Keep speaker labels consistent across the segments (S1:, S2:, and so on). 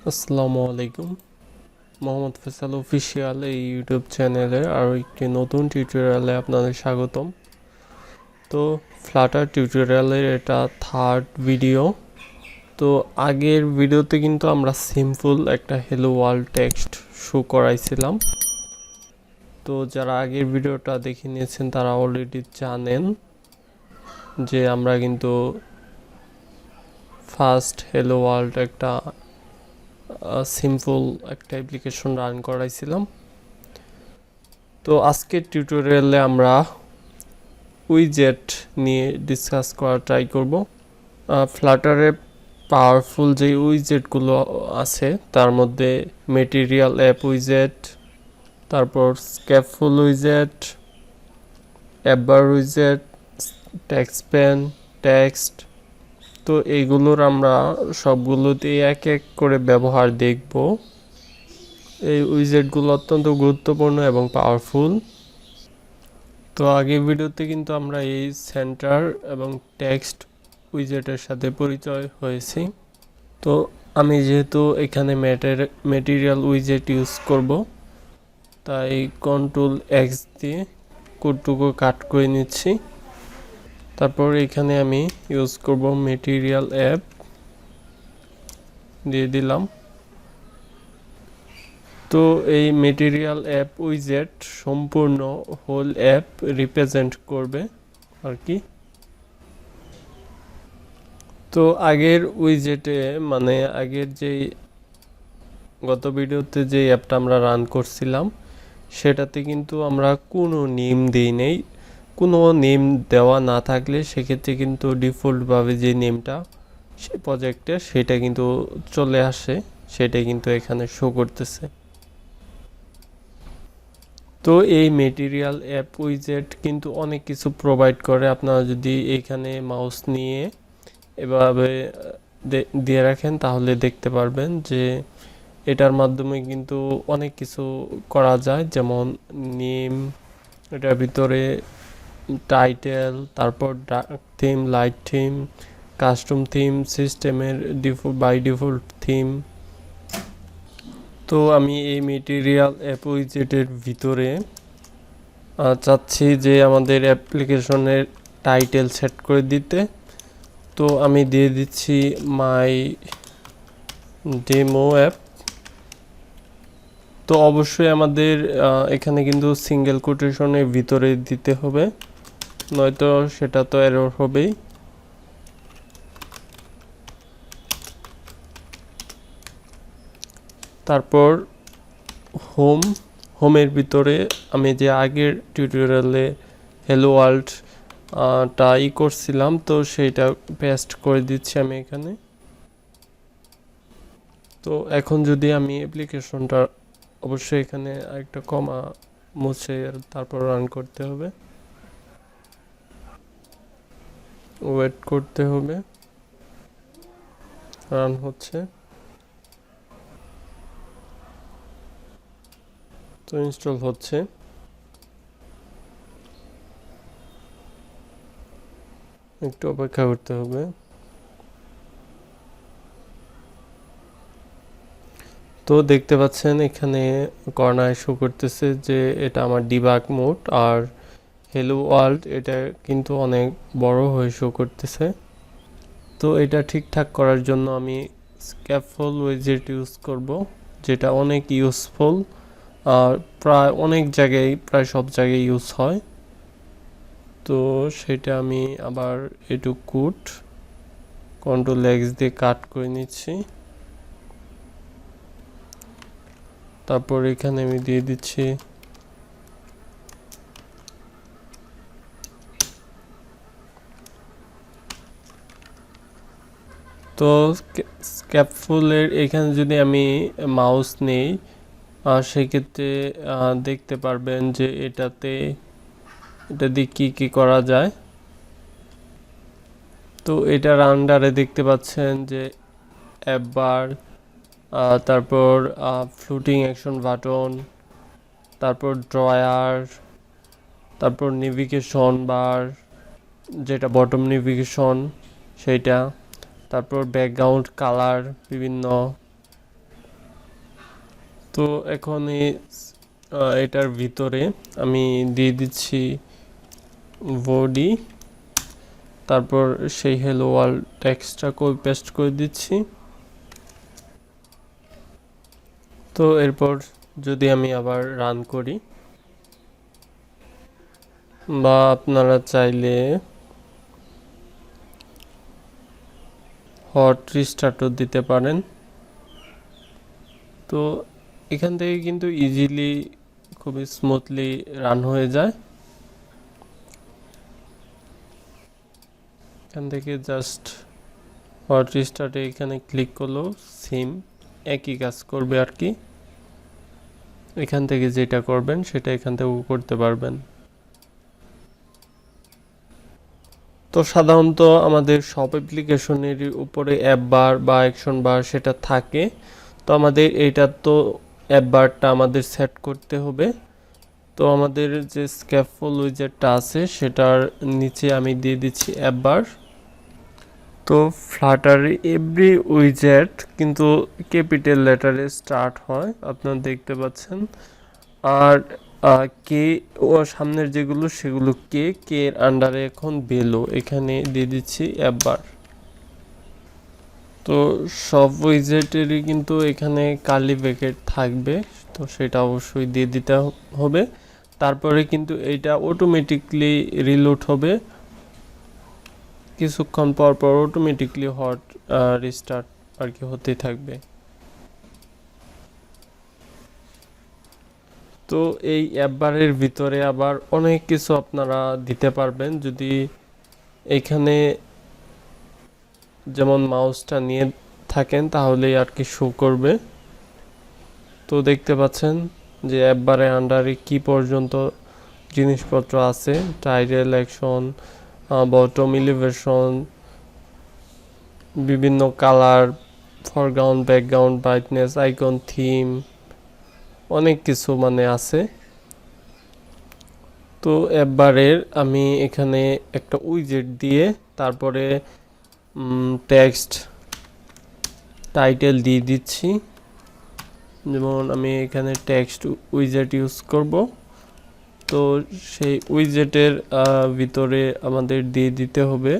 S1: আসসালামু আলাইকুম। মোহাম্মদ ফয়সাল অফিসিয়াল এই ইউটিউব চ্যানেলে আরও একটি নতুন টিউটোরিয়ালে আপনাদের স্বাগতম। তো ফ্লাটার টিউটোরিয়ালের এটা থার্ড ভিডিও। তো আগের ভিডিওতে কিন্তু আমরা সিম্পল একটা হ্যালো ওয়ার্ল্ড টেক্সট শো করাইছিলাম। তো যারা আগের ভিডিওটা দেখে নিয়েছেন তারা অলরেডি জানেন যে আমরা কিন্তু ফার্স্ট হ্যালো ওয়ার্ল্ড একটা সিম্পল একটা অ্যাপ্লিকেশন রান করাইছিলাম। তো আজকের টিউটোরিয়ালে আমরা উইজেট নিয়ে ডিসকাস করা ট্রাই করব। ফ্লাটারে পাওয়ারফুল যে উইজেটগুলো আছে তার মধ্যে মেটেরিয়াল অ্যাপ উইজেট, তারপর স্ক্যাফুল উইজেট, অ্যাপবার উইজেট, টেক্সট পেন, টেক্সট। তো এইগুলোর আমরা সবগুলোতে এক এক করে ব্যবহার দেখব। এই উইজেটগুলো অত্যন্ত গুরুত্বপূর্ণ এবং পাওয়ারফুল। তো আগের ভিডিওতে কিন্তু আমরা এই সেন্টার এবং টেক্সট উইজেটের সাথে পরিচয় হয়েছি। তো আমি যেহেতু এখানে ম্যাটেরিয়াল উইজেট ইউজ করব, তাই কন্ট্রোল এক্স দিয়ে কোডটুকু কাট করে নিচ্ছি। তারপর এখানে আমি ইউজ করব ম্যাটেরিয়াল অ্যাপ, দিয়ে দিলাম। তো এই ম্যাটেরিয়াল অ্যাপ উইজেট সম্পূর্ণ হোল অ্যাপ রিপ্রেজেন্ট করবে আর কি। তো আগের উইজেটে মানে আগের যেই গত ভিডিওতে যে অ্যাপটা আমরা রান করছিলাম সেটাতে কিন্তু আমরা কোনো নেম দিই নেই। কোনো নেম দেওয়া না থাকলে সেক্ষেত্রে কিন্তু ডিফল্টভাবে যে নেমটা সে প্রজেক্টের সেটা কিন্তু চলে আসে, সেটা কিন্তু এখানে শো করতেছে। তো এই ম্যাটেরিয়াল অ্যাপ উইজেট কিন্তু অনেক কিছু প্রোভাইড করে। আপনারা যদি এখানে মাউস নিয়ে এভাবে দিয়ে রাখেন তাহলে দেখতে পারবেন যে এটার মাধ্যমে কিন্তু অনেক কিছু করা যায়, যেমন নেম, এটার ভিতরে টাইটেল, তারপর dark theme, light theme, custom theme, সিস্টেমের বাই ডিফল্ট থিম। তো আমি এই ম্যাটেরিয়াল অ্যাপ উইজেটের ভিতরে চাচ্ছি যে আমাদের অ্যাপ্লিকেশনের টাইটেল সেট করে দিতে। তো আমি দিয়ে দিচ্ছি মাই ডেমো অ্যাপ। তো অবশ্যই আমাদের এখানে কিন্তু সিঙ্গেল কোটেশনের ভিতরে দিতে হবে, নয়তো সেটা তো এরর হবেই। তারপর হোমের ভিতরে আমি যে আগের টিউটোরিয়ালে হ্যালো ওয়ার্ল্ড ই করছিলাম, তো সেইটা পেস্ট করে দিচ্ছি আমি এখানে। তো এখন যদি আমি অ্যাপ্লিকেশনটা অবশ্যই এখানে একটা কমা মুছে তারপর রান করতে হবে, ওয়েট করতে হবে, রান হচ্ছে। তো ইনস্টল হচ্ছে, একটু অপেক্ষা করতে হবে। তো দেখতে পাচ্ছেন এখানে কর্নারে শো করতেছে যে এটা আমার ডিবাগ মোড, আর হ্যালো ওয়ার্ল্ড এটা কিন্তু অনেক বড় হয়ে শো করতেছে। তো এটা ঠিকঠাক করার জন্য আমি স্ক্যাফোল উইজেট ইউজ করব, যেটা অনেক ইউজফুল আর প্রায় অনেক জায়গায়, প্রায় সব জায়গায় ইউজ হয়। তো সেটা আমি আবার একটু কন্ট্রোল এক্স দিয়ে কাট করে নিচ্ছি। তারপর এখানে আমি দিয়ে দিচ্ছি তো স্ক্যাপফুলের এখানে যদি আমি মাউস নেই সেক্ষেত্রে দেখতে পারবেন যে এটা দিয়ে কি করা যায়। তো এটার আন্ডারে দেখতে পাচ্ছেন যে অ্যাপবার, তারপর ফ্লুটিং অ্যাকশন বাটন, তারপর ড্রয়ার, তারপর নেভিগেশন বার, যেটা বটম নেভিগেশন সেইটা, তারপর ব্যাকগ্রাউন্ড কালার বিভিন্ন, তো এখন এটার ভিতরে আমি দিয়ে দিচ্ছি বডি, তারপর সেই হ্যালো ওয়ার্ল্ড টেক্সটটা কপি পেস্ট করে দিচ্ছি। তো এরপর যদি আমি আবার রান করি, বা আপনারা চাইলে হট রিস্টার্টও দিতে পারেন। তো এখান থেকে কিন্তু ইজিলি খুবই স্মুথলি রান হয়ে যায়। এখান থেকে জাস্ট হট রিস্টার্টে এখানে ক্লিক করলেও সেম একই কাজ করবে আর কি। এখান থেকে যেটা করবেন সেটা এখান থেকেও করতে পারবেন। তো সাধারণত আমাদের সব অ্যাপ্লিকেশনের উপরে অ্যাপ বার বা অ্যাকশন বার সেটা থাকে। তো আমাদের এইটা তো অ্যাপ বারটা আমাদের সেট করতে হবে। তো আমাদের যে স্ক্যাফোল উইজেটটা আছে সেটার নিচে আমি দিয়ে দিচ্ছি অ্যাপ বার। তো ফ্লাটার এভরি উইজেট কিন্তু ক্যাপিটাল লেটারে স্টার্ট হয়, আপনারা দেখতে পাচ্ছেন। আর কে ও সামনের যেগুলো সেগুলো কে এর আন্ডারে এখন বেলো, এখানে দিয়ে দিচ্ছি অ্যাপ বার। তো সব উইজেটেরই কিন্তু এখানে কার্লি ব্র্যাকেট থাকবে, তো সেটা অবশ্যই দিয়ে দিতে হবে। তারপরে কিন্তু এটা অটোমেটিকলি রিলোড হবে, কিছুক্ষণ পর পর অটোমেটিকলি হট রিস্টার্ট আর কি হতেই থাকবে। তো এই অ্যাপ বারের ভিতরে আবার অনেক কিছু আপনারা দিতে পারবেন। যদি এখানে যেমন মাউসটা নিয়ে থাকেন তাহলেই আর কি শো করবে। তো দেখতে পাচ্ছেন যে অ্যাপ বারের আন্ডারে কি পর্যন্ত জিনিসপত্র আছে, টাইটেল, অ্যাকশন, বটম, এলিভেশন, বিভিন্ন colour, foreground, background, brightness, icon, theme, অনেক কিছু মানে আছে। তো এবারের আমি এখানে একটা উইজেট দিয়ে তারপরে টেক্সট টাইটেল দিয়ে দিচ্ছি। যেমন আমি এখানে টেক্সট উইজেট ইউজ করব। তো সেই উইজেটের ভিতরে আমাদের দিয়ে দিতে হবে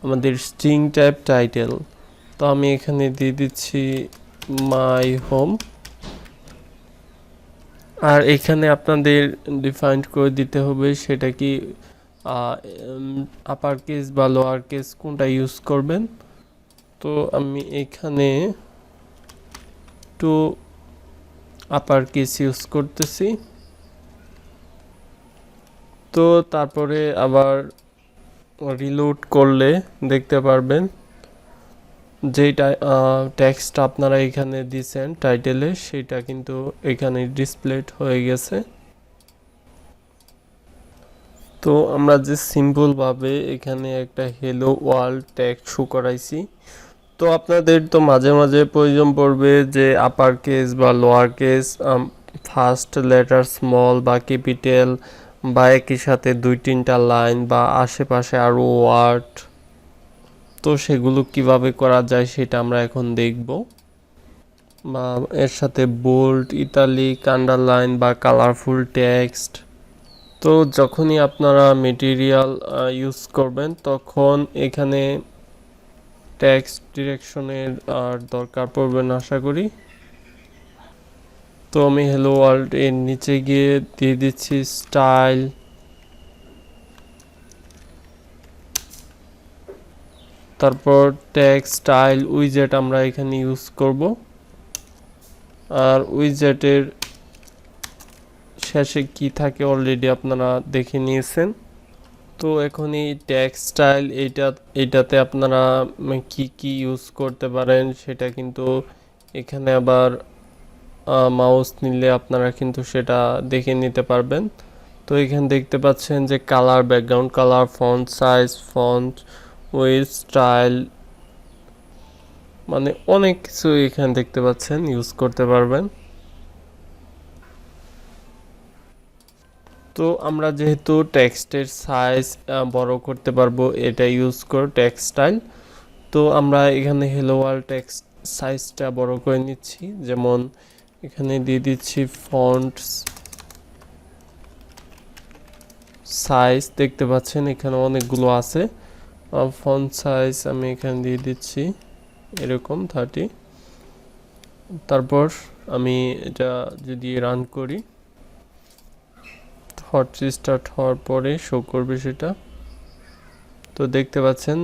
S1: আমাদের স্ট্রিং টাইপ টাইটেল। তো আমি এখানে দিয়ে দিচ্ছি মাই হোম। আর এখানে আপনাদের ডিফাইন করে দিতে হবে সেটা কি আপার কেস বা লোয়ার কেস কোনটা ইউজ করবেন। তো আমি এখানে টু আপার কেস ইউজ করতেছি। তো তারপরে আবার রিলোড করলে দেখতে পারবেন যেটা টেক্সট আপনারা এখানে দিয়েছেন টাইটেলে সেটা কিন্তু এখানে ডিসপ্লেড হয়ে গেছে। তো আমরা যে সিম্পলভাবে এখানে একটা হেলো ওয়ার্ল্ড টেক্সট শো করাইছি। তো আপনাদের তো মাঝে মাঝে প্রয়োজন পড়বে যে আপার কেস বা lower case, first letter small বা ক্যাপিটাল, বা একই সাথে দুই তিনটা লাইন বা আশেপাশে আরও ওয়ার্ড। তো সেগুলো কিভাবে করা যায় সেটা আমরা এখন দেখব। বা এর সাথে বোল্ড, ইতালিক, আন্ডারলাইন বা কালারফুল টেক্সট। তো যখনই আপনারা মেটেরিয়াল ইউজ করবেন তখন এখানে টেক্সট ডিরেকশনের আর দরকার পড়বে না আশা করি। তো আমি হ্যালো ওয়ার্ল্ড এর নিচে গিয়ে দিয়ে দিচ্ছি স্টাইল। তারপর টেক্সট স্টাইল উইজেট আমরা এখানে ইউজ করব। আর উইজেটের শেষে কি থাকে অলরেডি আপনারা দেখে নিয়েছেন। তো এখন এই টেক্সট স্টাইল এইটাতে আপনারা কি কি ইউজ করতে পারেন সেটা কিন্তু এখানে আবার মাউস নিলে আপনারা কিন্তু সেটা দেখে নিতে পারবেন। তো এখানে দেখতে পাচ্ছেন যে colour, background colour, font size, font with, style, মানে অনেক কিছু এখানে দেখতে পাচ্ছেন ইউজ করতে পারবেন। তো আমরা যেহেতু টেক্সটের সাইজ বড় করতে পারবো এটা ইউজ করে টেক্সট স্টাইল। তো আমরা এখানে হেলো ওয়ার্ল্ড টেক্সট সাইজটা বড় করে নিচ্ছি, যেমন এখানে দিয়ে দিচ্ছি ফন্ট সাইজ, দেখতে পাচ্ছেন এখানে অনেকগুলো আছে। ফন্ট সাইজ আমি এখানে দিয়ে দিচ্ছি এরকম 30। তারপর আমি এটা যদি রান করি, হট রিস্টার্ট হওয়ার পরে শো করবে সেটা। তো দেখতে পাচ্ছেন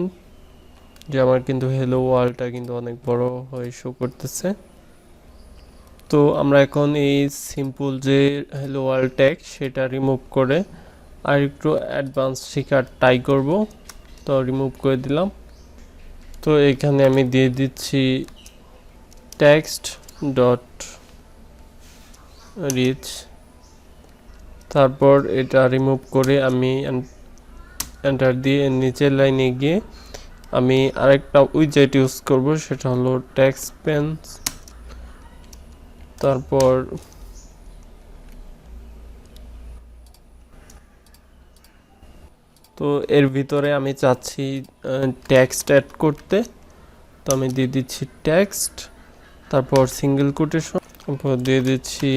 S1: যে আমার কিন্তু হ্যালো ওয়ার্ল্ডটা কিন্তু অনেক বড় হয়ে শো করতেছে। তো আমরা এখন এই সিম্পল যে হ্যালো ওয়ার্ল্ড ট্যাগ সেটা রিমুভ করে আর একটু অ্যাডভান্স শেখার ট্রাই করব। তো রিমুভ করে দিলাম। তো এখানে আমি দিয়ে দিচ্ছি টেক্সট ডট রিচ। তারপর এটা রিমুভ করে আমি এন্টার দিয়ে নিচের লাইনে গিয়ে আমি আরেকটা উইজেট ইউজ করব, সেটা হলো টেক্সট পেন। তারপর তো এর ভিতরে আমি চাচ্ছি টেক্সট অ্যাড করতে। তো আমি দিয়ে দিচ্ছি টেক্সট, তারপর সিঙ্গেল কোটেশন, তারপর দিয়ে দিচ্ছি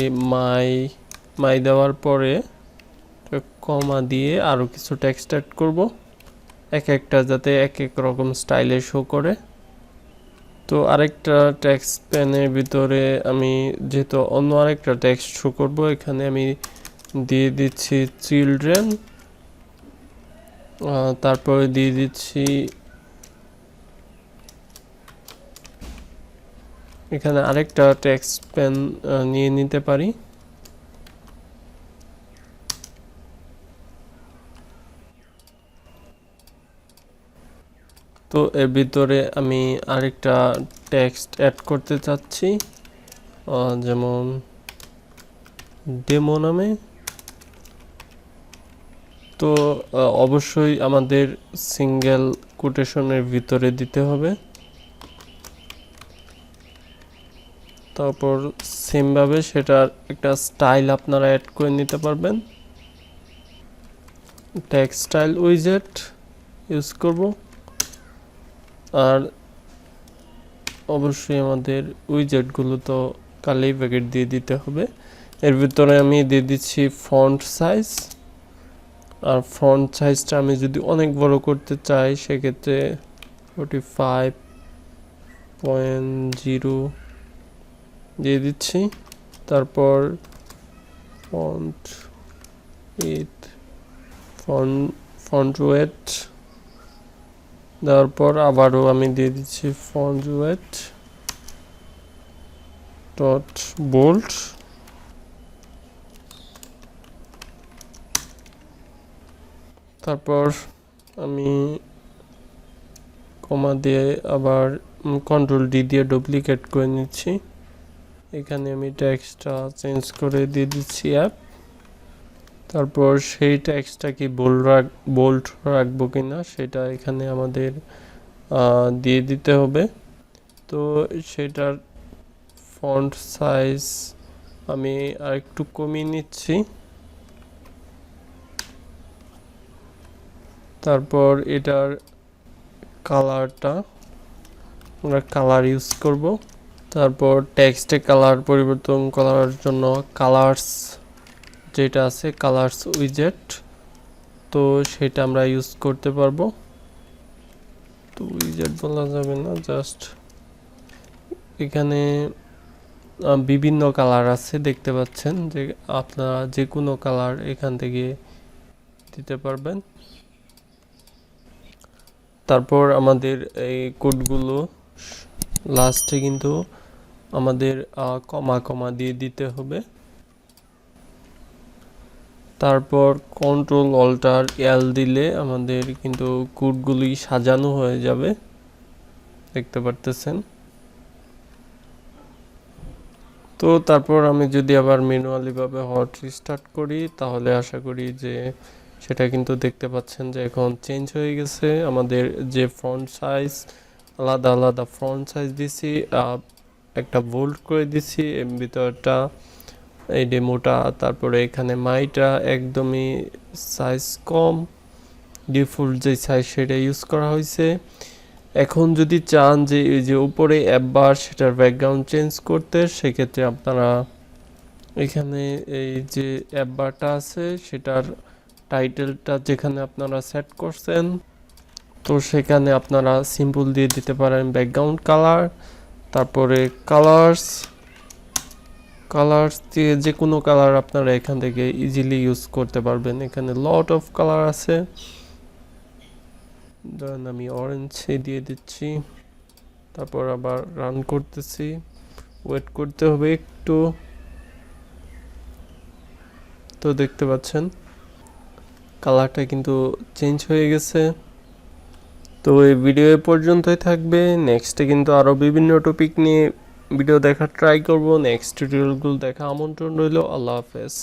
S1: মাই দেওয়ার পরে কমা দিয়ে আরও কিছু টেক্সট অ্যাড করব, এক একটা যাতে এক এক রকম স্টাইলে শো করে। তো আরেকটা টেক্সট প্যানের ভিতরে আমি যেহেতু অন্য আরেকটা টেক্সট শো করব, এখানে আমি দিয়ে দিচ্ছি চিলড্রেন। তারপরে দিয়ে দিচ্ছি এখানে আরেকটা টেক্সট প্যান নিয়ে নিতে পারি। তো এর ভিতরে আমি আরেকটা টেক্সট অ্যাড করতে চাচ্ছি, যেমন ডেমো নামে। তো অবশ্যই আমাদের সিঙ্গেল কোটেশনের ভিতরে দিতে হবে। তারপর সেমভাবে সেটার একটা স্টাইল আপনারা অ্যাড করে নিতে পারবেন। টেক্সট স্টাইল উইজেট ইউজ করব। আর অবশ্যই আমাদের উইজেটগুলো তো কালেই প্যাকেট দিয়ে দিতে হবে। এর ভিতরে আমি দিয়ে দিচ্ছি ফন্ট সাইজ। আর ফন্ট সাইজটা আমি যদি অনেক বড় করতে চাই সেক্ষেত্রে 45.0 দিয়ে দিচ্ছি। তারপর ফন্ট উইথ ফন্ট ওয়েট দেওয়ার পর আবারও আমি দিয়ে দিচ্ছি ফন্ট ওয়েট ডট বোল্ড। তারপর আমি কমা দিয়ে আবার কন্ট্রোল ডি দিয়ে ডুপ্লিকেট করে নিচ্ছি। এখানে আমি টেক্সটটা চেঞ্জ করে দিয়ে দিচ্ছি অ্যাপ। তারপর সেই টেক্সটটা কি বোল্ড রাখবো কিনা সেটা এখানে আমাদের দিয়ে দিতে হবে। তো সেটার ফন্ট সাইজ আমি আরেকটু কমিয়ে নিচ্ছি। তারপর এটার কালারটা আমরা কালার ইউজ করব। তারপর টেক্সটে কালার পরিবর্তন করার জন্য কালার্স যেটা আছে কালার্স উইজেট, তো সেটা আমরা ইউজ করতে পারবো। তো উইজেট বলা যাবে না, জাস্ট এখানে বিভিন্ন কালার আছে, দেখতে পাচ্ছেন যে আপনারা যে কোনো কালার এখান থেকে দিতে পারবেন। তারপর আমাদের এই কোডগুলো লাস্টে কিন্তু আমাদের কমা কমা দিয়ে দিতে হবে। তারপর কন্ট্রোল অল্টার এল দিলে আমাদের কিন্তু কোডগুলি সাজানো হয়ে যাবে, দেখতে পারতেছেন। তো তারপর আমি যদি আবার ম্যানুয়ালি ভাবে হট রিস্টার্ট করি তাহলে আশা করি যে সেটা কিন্তু দেখতে পাচ্ছেন যে এখন চেঞ্জ হয়ে গেছে। আমাদের যে ফন্ট সাইজ আলাদা আলাদা ফন্ট সাইজ দিছি, একটা বোল্ড করে দিছি ভিতরটা এই ডেমোটা। তারপরে এখানে মাইটা একদমই সাইজ কম, ডিফল্ট যে সাইজ সেটা ইউজ করা হয়েছে। এখন যদি চান যে এই যে উপরে অ্যাপ বার সেটার ব্যাকগ্রাউন্ড চেঞ্জ করতে, সেক্ষেত্রে আপনারা এখানে এই যে অ্যাপ বারটা আছে সেটার টাইটেলটা যেখানে আপনারা সেট করছেন, তো সেখানে আপনারা সিম্পল দিয়ে দিতে পারেন ব্যাকগ্রাউন্ড কালার, তারপরে কালার্স দিয়ে যে কোনো কালার আপনারা এখান থেকে ইজিলি ইউজ করতে পারবেন। এখানে লট অফ কালার আছে, ধরেন আমি অরেঞ্জ দিয়ে দিচ্ছি, তারপর আবার রান করতেছি, ওয়েট করতে হবে একটু। তো দেখতে পাচ্ছেন কালারটা কিন্তু চেঞ্জ হয়ে গেছে। তো এই ভিডিও এ পর্যন্তই থাকবে, নেক্সটে কিন্তু আরও বিভিন্ন টপিক নিয়ে ভিডিও দেখার ট্রাই করব। নেক্সট টিউটোরিয়ালগুলো দেখা আমন্ত্রণ রইল। আল্লাহ হাফেজ।